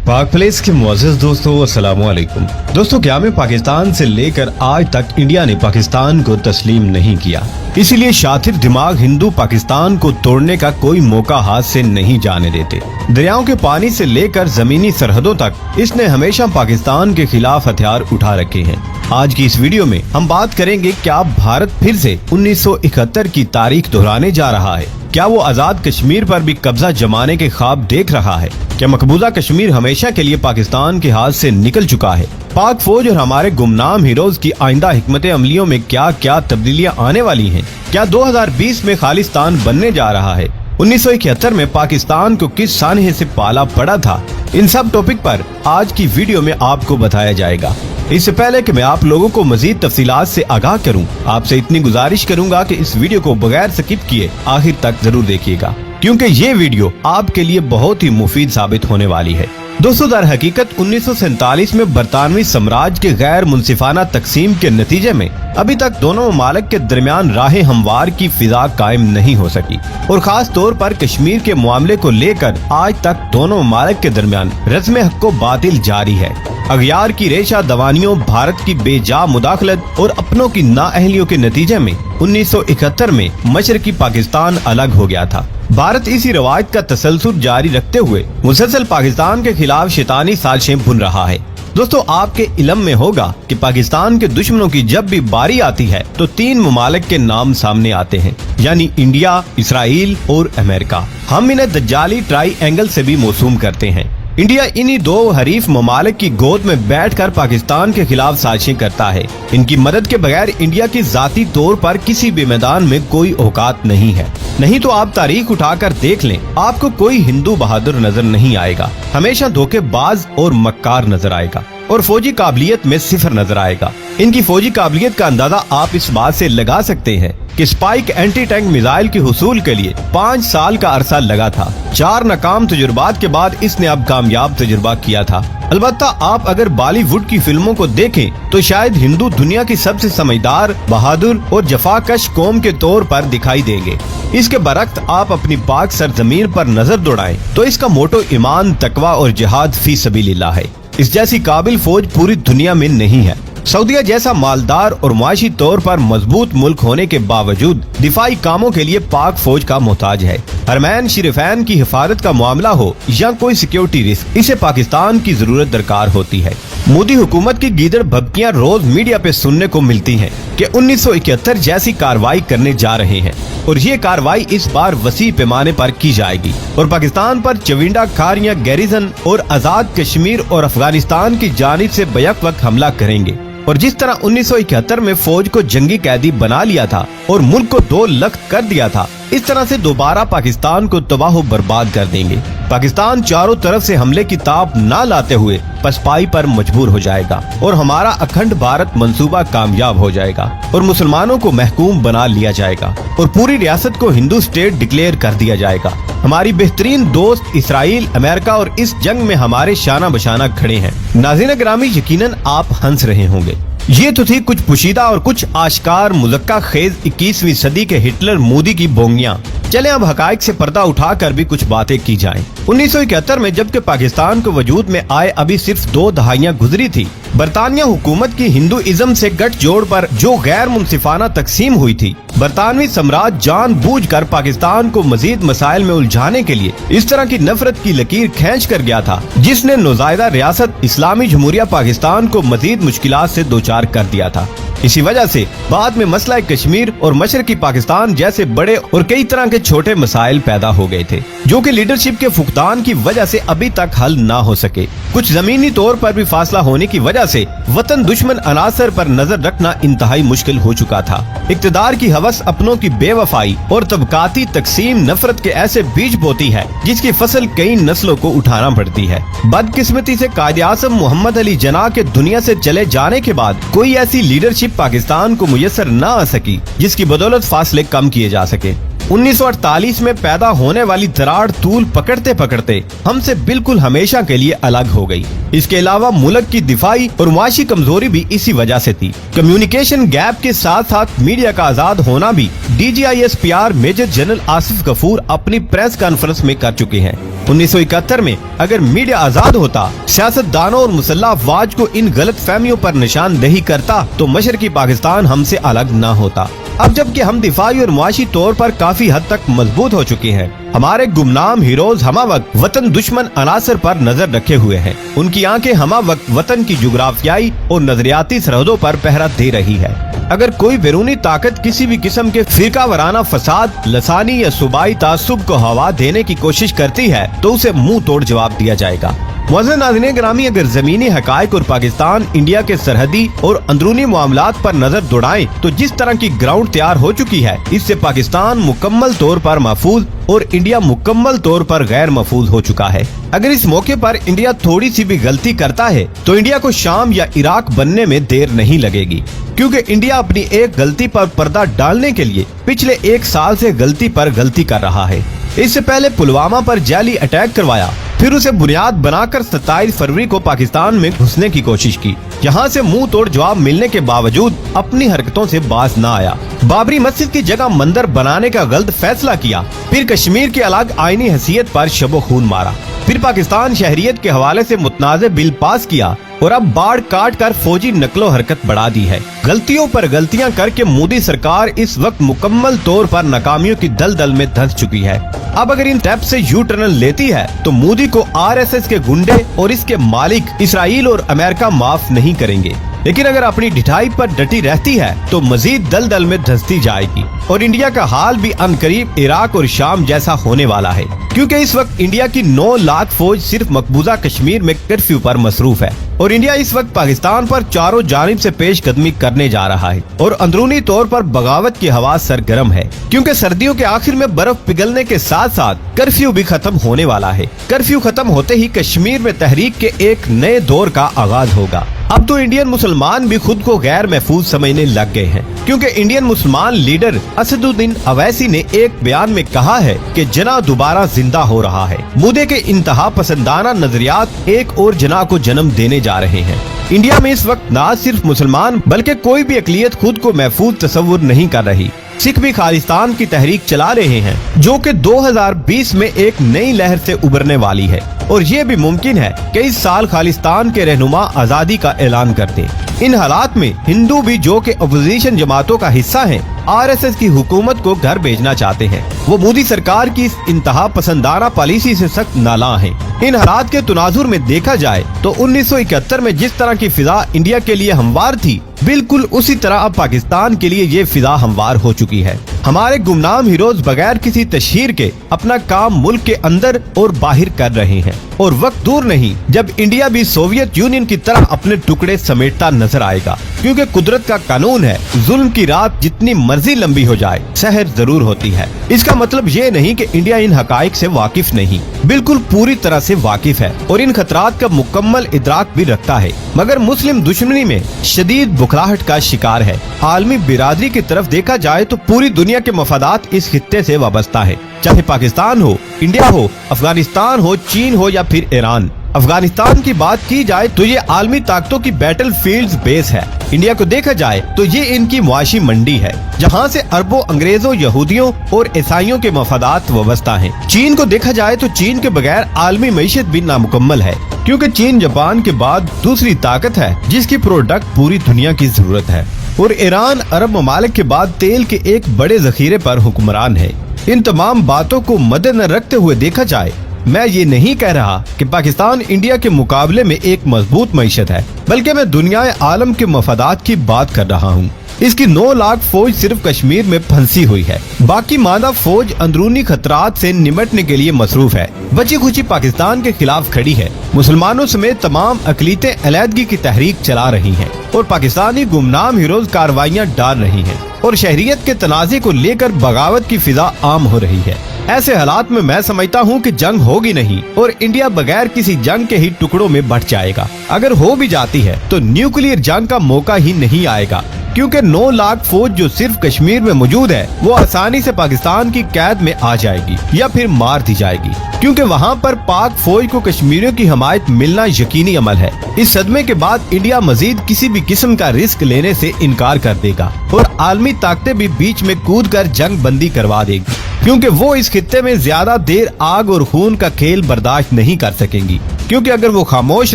पाक प्लेस के मुअज़्ज़िज़ दोस्तों, अस्सलामु अलैकुम। दोस्तों, क़याम पाकिस्तान से लेकर आज तक इंडिया ने पाकिस्तान को तस्लीम नहीं किया, इसीलिए शातिर दिमाग हिंदू पाकिस्तान को तोड़ने का कोई मौका हाथ से नहीं जाने देते। दरियाओं के पानी से लेकर जमीनी सरहदों तक इसने हमेशा पाकिस्तान के खिलाफ हथियार उठा रखे हैं। आज की इस वीडियो में हम बात करेंगे, क्या भारत फिर से 1971 की तारीख दोहराने जा रहा है? क्या वो आजाद कश्मीर पर भी कब्जा जमाने के ख्वाब देख रहा है? क्या मकबूजा कश्मीर हमेशा के लिए पाकिस्तान के हाथ से निकल चुका है? पाक फौज और हमारे गुमनाम हीरोज की आइंदा हिकमत अमलियों में क्या क्या तब्दीलियां आने वाली हैं? क्या 2020 में खालिस्तान बनने जा रहा है? 1971 में पाकिस्तान को किस सानहे से पाला पड़ा था? इन सब टॉपिक पर आज की वीडियो में आपको बताया जाएगा। इससे पहले कि मैं आप लोगों को मजीद तफसीलात से आगाह करूं, आपसे इतनी गुजारिश करूंगा कि इस वीडियो को बगैर स्किप किए आखिर तक जरूर देखिएगा, क्योंकि ये वीडियो आपके लिए बहुत ही मुफीद साबित होने वाली है। दोस्तों, दर हकीकत 1947 में बरतानवी साम्राज्य के गैर मुनसिफाना तकसीम के नतीजे में अभी तक दोनों ममालिक के दरमियान राह हमवार की फिजा कायम नहीं हो सकी, और खास तौर पर कश्मीर के मामले को लेकर आज तक दोनों ममालिक के दरमियान रस्म हक्को बातिल जारी है। अगयार की रेशा दवानियों, भारत की बेजा मुदाखलत और अपनों की नाअहलियों के नतीजे में 1971 में मशरकी पाकिस्तान अलग हो गया था। भारत इसी रवायत का तसलसल जारी रखते हुए मुसलसल पाकिस्तान के खिलाफ शैतानी साजिशें बुन रहा है। दोस्तों, आपके इल्म में होगा कि पाकिस्तान के दुश्मनों की जब भी बारी आती है तो 3 ममालिक के नाम सामने आते हैं, यानी इंडिया, इसराइल और अमेरिका। हम इन्हें दज्जाली ट्राई एंगल से भी मौसूम करते हैं। इंडिया इन्हीं 2 हरीफ ममालिक की गोद में बैठकर पाकिस्तान के खिलाफ साजिशें करता है। इनकी मदद के बगैर इंडिया की जाती तौर पर किसी भी मैदान में कोई औकात नहीं है। नहीं तो आप तारीख उठाकर देख लें, आपको कोई हिंदू बहादुर नजर नहीं आएगा। हमेशा धोखेबाज और मक्कार नजर आएगा, और फौजी काबिलियत में सिफर नजर आएगा। इनकी फौजी काबिलियत का अंदाजा आप इस बात से लगा सकते हैं कि स्पाइक एंटी टैंक मिसाइल के हुसूल के लिए 5 साल का अरसा लगा था। 4 नाकाम तजुर्बात के बाद इसने अब कामयाब तजुर्बा किया था। अलबत्ता आप अगर बॉलीवुड की फिल्मों को देखें तो शायद हिंदू दुनिया की सबसे समझदार, बहादुर और जफाकश कौम के तौर पर दिखाई देंगे। इसके बरक्स आप अपनी पाक सरजमीन पर नजर दौड़ाएं तो इसका मोटो ईमान, तकवा और जिहाद फी सबीलिल्लाह है। इस जैसी काबिल फौज पूरी दुनिया में नहीं है। सऊदीया जैसा मालदार और मुआशी तौर पर मजबूत मुल्क होने के बावजूद दिफाई कामों के लिए पाक फौज का मोहताज है। हरमैन शरीफैन की हिफाजत का मामला हो या कोई सिक्योरिटी रिस्क, इसे पाकिस्तान की जरूरत दरकार होती है। मोदी हुकूमत की गीदड़ भभकियां रोज मीडिया पे सुनने को मिलती हैं कि 1971 जैसी कार्रवाई करने जा रहे हैं, और ये कार्रवाई इस बार वसी पैमाने पर की जाएगी और पाकिस्तान पर चविंडा खारियां, गैरिजन और आजाद कश्मीर और अफगानिस्तान की जानिब से बैक वक्त हमला करेंगे। और जिस तरह 1971 में फौज को जंगी कैदी बना लिया था और मुल्क को 2 लाख कर दिया था, इस तरह से दोबारा पाकिस्तान को तबाह बर्बाद कर देंगे। पाकिस्तान चारों तरफ से हमले की ताप न लाते हुए पसपाई पर मजबूर हो जाएगा और हमारा अखंड भारत मंसूबा कामयाब हो जाएगा और मुसलमानों को महकूम बना लिया जाएगा और पूरी रियासत को हिंदू स्टेट डिक्लेयर कर दिया जाएगा। हमारी बेहतरीन दोस्त इसराइल, अमेरिका और इस जंग में हमारे शाना बशाना खड़े हैं। नाज़रीन ग्रामी, यकीनन आप हंस रहे होंगे। ये तो थी कुछ पुशीदा और कुछ आश्कार मुज़क्का खेज 21वीं सदी के हिटलर मोदी की बोंगियां। चलें अब हकाइक से पर्दा उठाकर भी कुछ बातें की जाएं। 1971 में जबकि पाकिस्तान को वजूद में आए अभी सिर्फ 2 दहाइयां गुजरी थी, बरतानिया हुकूमत की हिंदुइज्म से गठजोड़ पर जो गैर मुनसिफाना तकसीम हुई थी, बरतानवी सम्राट जानबूझकर पाकिस्तान को मजीद मसाइल में उलझाने के लिए इस तरह की नफरत की लकीर खींच कर गया था, जिसने नौजायदा रियासत इस्लामी जमहूरिया पाकिस्तान को मजीद मुश्किलात से दोचार कर दिया था। इसी वजह से बाद में मसला कश्मीर और मशरकी पाकिस्तान जैसे बड़े और कई तरह के छोटे मसाइल पैदा हो गए थे, जो कि लीडरशिप के फुकदान की वजह से अभी तक हल ना हो सके। कुछ जमीनी तौर पर भी फासला होने की वजह से वतन दुश्मन अनासर पर नजर रखना इंतहाई मुश्किल हो चुका था। इक्तदार की हवस, अपनों की बेवफाई और तबकाती तकसीम नफरत के ऐसे बीज बोती है जिसकी फसल कई नस्लों को उठाना पड़ती है। बदकिस्मती से कायदे आज़म मोहम्मद अली जिन्ना के दुनिया से चले जाने के बाद कोई ऐसी लीडरशिप पाकिस्तान को मुयस्सर न आ सकी जिसकी बदौलत फासले कम किए जा सके। 1948 में पैदा होने वाली दरार तूल पकड़ते पकड़ते हमसे बिल्कुल हमेशा के लिए अलग हो गई। इसके अलावा मुल्क की दिफाई और मुआशी कमजोरी भी इसी वजह से थी। कम्युनिकेशन गैप के साथ साथ मीडिया का आजाद होना भी DGISPR major general Asif Ghafoor अपनी प्रेस कॉन्फ्रेंस में कर चुके हैं। 1971 में अगर मीडिया आजाद होता, सियासतदानों और मुसल्लह अफवाज को इन गलत फहमियों पर निशानदेही करता तो मशरकी पाकिस्तान हमसे अलग न होता। अब जबकि हम दिफाई और मुआशी तौर पर काफी हद तक मजबूत हो चुके हैं, हमारे गुमनाम हीरोज हमा वक्त वतन दुश्मन अनासर पर नजर रखे हुए हैं। उनकी आंखें हमा वक्त वतन की जुग्राफियाई और नजरियाती सरहदों पर पहरा दे रही है। अगर कोई बैरूनी ताकत किसी भी किस्म के फिरका वराना फसाद, लसानी या सूबाई तासुब को हवा देने की कोशिश करती है तो उसे मुंह तोड़ जवाब दिया जाएगा। मुअज़्ज़िज़ नाज़रीन ग्रामी, अगर जमीनी हकायक और पाकिस्तान इंडिया के सरहदी और अंदरूनी मामलात पर नजर दौड़ाएं तो जिस तरह की ग्राउंड तैयार हो चुकी है, इससे पाकिस्तान मुकम्मल तौर पर महफूज और इंडिया मुकम्मल तौर पर गैर महफूज हो चुका है। अगर इस मौके पर इंडिया थोड़ी सी भी गलती करता है तो इंडिया को शाम या इराक बनने में देर नहीं लगेगी, क्योंकि इंडिया अपनी एक गलती पर पर्दा डालने के लिए पिछले 1 साल से गलती पर गलती कर रहा है। इससे पहले पुलवामा पर जाली अटैक करवाया, फिर उसे बुनियाद बनाकर 27 फरवरी को पाकिस्तान में घुसने की कोशिश की। यहाँ से मुंह तोड़ जवाब मिलने के बावजूद अपनी हरकतों से बाज न आया। बाबरी मस्जिद की जगह मंदिर बनाने का गलत फैसला किया, फिर कश्मीर की अलग आईनी हैसियत पर शबो खून मारा, फिर पाकिस्तान शहरियत के हवाले से मुतनाज़े बिल पास किया और अब बाढ़ काट कर फौजी नकलो हरकत बढ़ा दी है। गलतियों पर गलतियां करके मोदी सरकार इस वक्त मुकम्मल तौर पर नाकामियों की दलदल में धंस चुकी है। अब अगर इन स्टेप से यू टर्न लेती है तो मोदी को RSS के गुंडे और इसके मालिक इसराइल और अमेरिका माफ नहीं करेंगे। लेकिन अगर अपनी ढिठाई पर डटी रहती है तो मजीद दलदल में धंसती जाएगी और इंडिया का हाल भी अनकरीब इराक और शाम जैसा होने वाला है, क्योंकि इस वक्त इंडिया की 9 लाख फौज सिर्फ मकबूजा कश्मीर में कर्फ्यू पर मसरूफ है और इंडिया इस वक्त पाकिस्तान पर चारों जानिब से पेशकदमी करने जा रहा है और अंदरूनी तौर पर बगावत की हवा सरगर्म है, क्योंकि सर्दियों के आखिर में बर्फ पिघलने के साथ साथ कर्फ्यू भी खत्म होने वाला है। कर्फ्यू खत्म होते ही कश्मीर में तहरीक के एक नए दौर का आगाज होगा। अब तो इंडियन मुसलमान भी खुद को गैर महफूज समझने लग गए हैं, क्योंकि इंडियन मुसलमान लीडर असदुद्दीन अवैसी ने एक बयान में कहा है कि जना दोबारा जिंदा हो रहा है। मुद्दे के इंतहा पसंदाना नजरियात एक और जना को जन्म देने जा रहे हैं। इंडिया में इस वक्त न सिर्फ मुसलमान बल्कि कोई भी अकलियत खुद को महफूज तस्वुर नहीं कर रही। सिख भी खालिस्तान की तहरीक चला रहे हैं, जो कि 2020 में एक नई लहर से उभरने वाली है और ये भी मुमकिन है कि इस साल खालिस्तान के रहनुमा आजादी का ऐलान कर दें। इन हालात में हिंदू भी, जो कि अपोजिशन जमातों का हिस्सा हैं, RSS की हुकूमत को घर भेजना चाहते हैं। वो मोदी सरकार की इस इंतहा पसंदाना पॉलिसी से सख्त नाला हैं। इन हालात के तनाजुर में देखा जाए तो 1971 में जिस तरह की फिजा इंडिया के लिए हमवार थी, बिल्कुल उसी तरह अब पाकिस्तान के लिए ये फिजा हमवार हो चुकी है। हमारे गुमनाम हीरोज बगैर किसी तशहीर के अपना काम मुल्क के अंदर और बाहर कर रहे हैं और वक्त दूर नहीं जब इंडिया भी सोवियत यूनियन की तरह अपने टुकड़े समेटता नजर आएगा, क्योंकि कुदरत का कानून है, जुल्म की रात जितनी मर्जी लंबी हो जाए सहर जरूर होती है। इसका मतलब ये नहीं कि इंडिया इन हकाइक से वाकिफ नहीं, बिल्कुल पूरी तरह से वाकिफ है और इन खतरात का मुकम्मल इदराक भी रखता है, मगर मुस्लिम दुश्मनी में शदीद बुखलाहट का शिकार है। आलमी बिरादरी की तरफ देखा जाए तो पूरी दुनिया के मफादात इस खित्ते से वाबस्ता है, चाहे पाकिस्तान हो, इंडिया हो, अफगानिस्तान हो, चीन हो या फिर ईरान। अफगानिस्तान की बात की जाए तो ये आलमी ताकतों की बैटल फील्ड बेस है। इंडिया को देखा जाए तो ये इनकी मुआशी मंडी है, जहाँ से अरबों अंग्रेजों, यहूदियों और ईसाइयों के मफादात वाबस्ता हैं। चीन को देखा जाए तो चीन के बगैर आलमी मईशत भी नामुकम्मल है, क्योंकि चीन जापान के बाद दूसरी ताकत है जिसकी प्रोडक्ट पूरी दुनिया की जरूरत है और ईरान अरब ममालिक के बाद तेल के एक बड़े जखीरे पर हुक्मरान है। इन तमाम बातों को मद्देनजर रखते हुए देखा जाए, मैं ये नहीं कह रहा कि पाकिस्तान इंडिया के मुकाबले में एक मजबूत मईशत है, बल्कि मैं दुनिया आलम के मफादात की बात कर रहा हूँ। इसकी 9 लाख फौज सिर्फ कश्मीर में फंसी हुई है, बाकी मादा फौज अंदरूनी खतरात से निमटने के लिए मसरूफ है। बची खुची पाकिस्तान के खिलाफ खड़ी है। मुसलमानों समेत तमाम अकलीतें अलहदगी की तहरीक चला रही हैं और पाकिस्तानी गुमनाम हीरोज कार्रवाइयाँ डाल रही हैं और शहरियत के तनाज़े को लेकर बगावत की फिजा आम हो रही है। ऐसे हालात में मैं समझता हूँ कि जंग होगी नहीं और इंडिया बगैर किसी जंग के ही टुकड़ों में बट जाएगा। अगर हो भी जाती है तो न्यूक्लियर जंग का मौका ही नहीं आएगा, क्योंकि 9 लाख फौज जो सिर्फ कश्मीर में मौजूद है वो आसानी से पाकिस्तान की कैद में आ जाएगी या फिर मार दी जाएगी, क्योंकि वहाँ पर पाक फौज को कश्मीरियों की हमायत मिलना यकीनी अमल है। इस सदमे के बाद इंडिया मजीद किसी भी किस्म का रिस्क लेने से इनकार कर देगा और आलमी ताकतें भी बीच में कूद कर जंग बंदी करवा देगी, क्योंकि वो इस खित्ते में ज्यादा देर आग और खून का खेल बर्दाश्त नहीं कर सकेंगी, क्योंकि अगर वो खामोश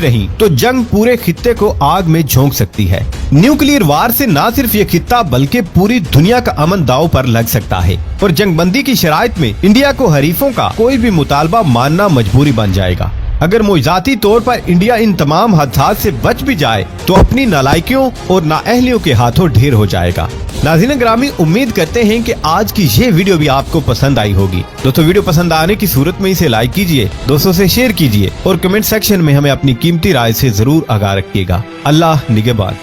रहीं तो जंग पूरे खित्ते को आग में झोंक सकती है। न्यूक्लियर वार से न सिर्फ ये खित्ता बल्कि पूरी दुनिया का अमन दांव पर लग सकता है और जंग बंदी की शराइत में इंडिया को हरीफों का कोई भी मुतालबा मानना मजबूरी बन जाएगा। अगर मुआवजाती तौर पर इंडिया इन तमाम हादसात से बच भी जाए तो अपनी नालायकियों और नाअहलियों के हाथों ढेर हो जाएगा। नाज़रीन ग्रामी, उम्मीद करते हैं कि आज की ये वीडियो भी आपको पसंद आई होगी। दोस्तों, वीडियो पसंद आने की सूरत में इसे लाइक कीजिए, दोस्तों से शेयर कीजिए और कमेंट सेक्शन में हमें अपनी कीमती राय से जरूर आगाह रखिएगा। अल्लाह निगहबान।